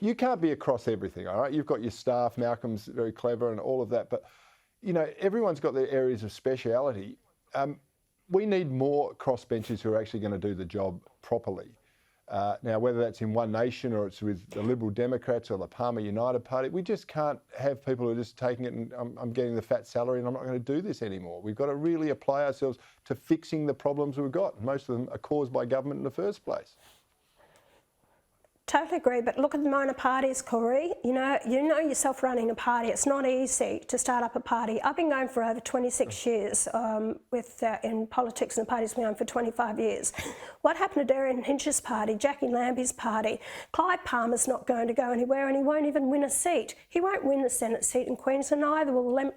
you can't be across everything, all right? You've got your staff, Malcolm's very clever and all of that, but, you know, everyone's got their areas of speciality. We need more crossbenchers who are actually going to do the job properly. Now, whether that's in One Nation or it's with the Liberal Democrats or the Palmer United Party, we just can't have people who are just taking it and I'm getting the fat salary and I'm not going to do this anymore. We've got to really apply ourselves to fixing the problems we've got. Most of them are caused by government in the first place. Totally agree, but look at the minor parties, Cory. You know yourself running a party. It's not easy to start up a party. I've been going for over 26 years in politics, and the party's been going for 25 years. What happened to Darian Hinch's party, Jackie Lambie's party? Clive Palmer's not going to go anywhere, and he won't even win a seat. He won't win the Senate seat in Queensland either. Well,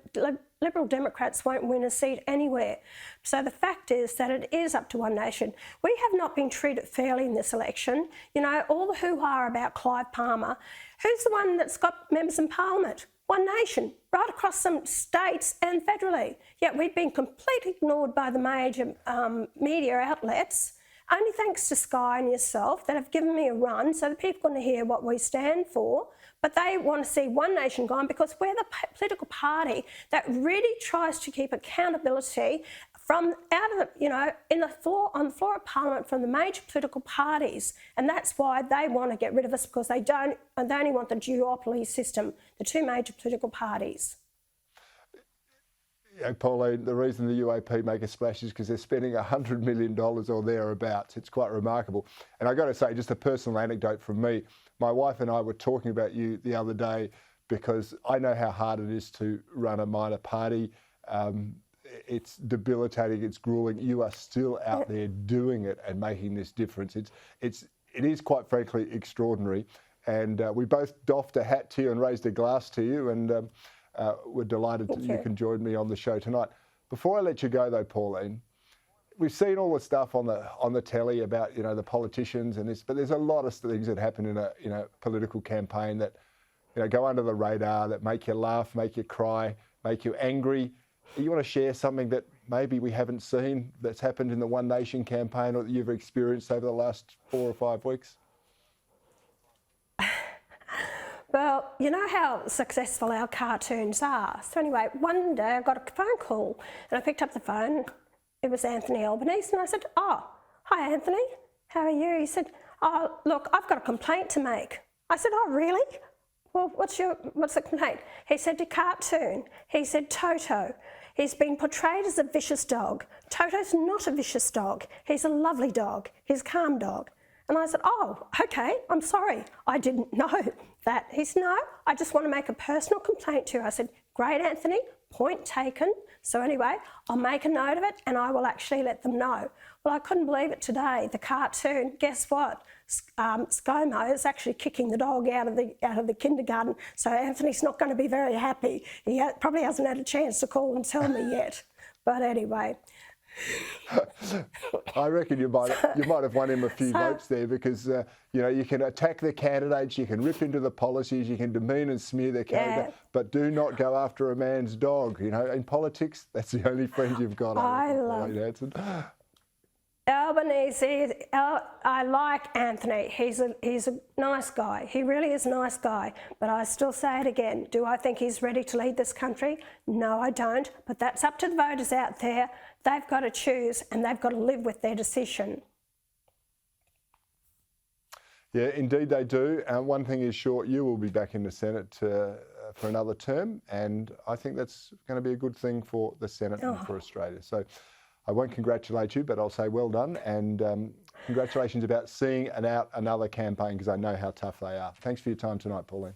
Liberal Democrats won't win a seat anywhere. So the fact is that it is up to One Nation. We have not been treated fairly in this election. You know, all the hoo-ha about Clive Palmer. Who's the one that's got members in Parliament? One Nation, right across some states and federally. Yet we've been completely ignored by the major media outlets. Only thanks to Sky and yourself that have given me a run so that people are going to hear what we stand for. But they want to see One Nation gone because we're the political party that really tries to keep accountability from out of the, you know, on the floor of Parliament from the major political parties. And that's why they want to get rid of us, because they only want the duopoly system, the two major political parties. Yeah, Pauline, the reason the UAP make a splash is because they're spending $100 million or thereabouts. It's quite remarkable. And I've got to say, just a personal anecdote from me. My wife and I were talking about you the other day because I know how hard it is to run a minor party. It's debilitating, it's grueling. You are still out there doing it and making this difference. It is quite frankly extraordinary. And we both doffed a hat to you and raised a glass to you, and we're delighted that you can join me on the show tonight. Before I let you go though, Pauline, we've seen all the stuff on the telly about, you know, the politicians and this, but there's a lot of things that happen in a political campaign that, you know, go under the radar, that make you laugh, make you cry, make you angry. You want to share something that maybe we haven't seen that's happened in the One Nation campaign or that you've experienced over the last 4 or 5 weeks? Well, you know how successful our cartoons are. So anyway, one day I got a phone call and I picked up the phone. It was Anthony Albanese, and I said, "Oh, hi Anthony, how are you?" He said, "Oh, look, I've got a complaint to make." I said, "Oh, really? Well, what's the complaint?" He said, "Your cartoon." He said, "Toto. He's been portrayed as a vicious dog. Toto's not a vicious dog. He's a lovely dog. He's a calm dog." And I said, "Oh, okay, I'm sorry. I didn't know that." He said, "No, I just want to make a personal complaint to you." I said, "Great, Anthony, point taken. So anyway, I'll make a note of it and I will actually let them know." Well, I couldn't believe it today. The cartoon, guess what? ScoMo is actually kicking the dog out of the kindergarten. So Anthony's not going to be very happy. He probably hasn't had a chance to call and tell me yet. But anyway. I reckon you might have won him a few votes there, because you know, you can attack the candidates, you can rip into the policies, you can demean and smear their character, but do not go after a man's dog. You know, in politics, that's the only friend you've got. I love Hanson. Albanese. I like Anthony. He's a nice guy. He really is a nice guy. But I still say it again. Do I think he's ready to lead this country? No, I don't. But that's up to the voters out there. They've got to choose and they've got to live with their decision. Yeah, indeed they do. One thing is sure, you will be back in the Senate for another term, and I think that's going to be a good thing for the Senate and for Australia. So I won't congratulate you, but I'll say well done, and congratulations about seeing out another campaign, because I know how tough they are. Thanks for your time tonight, Pauline.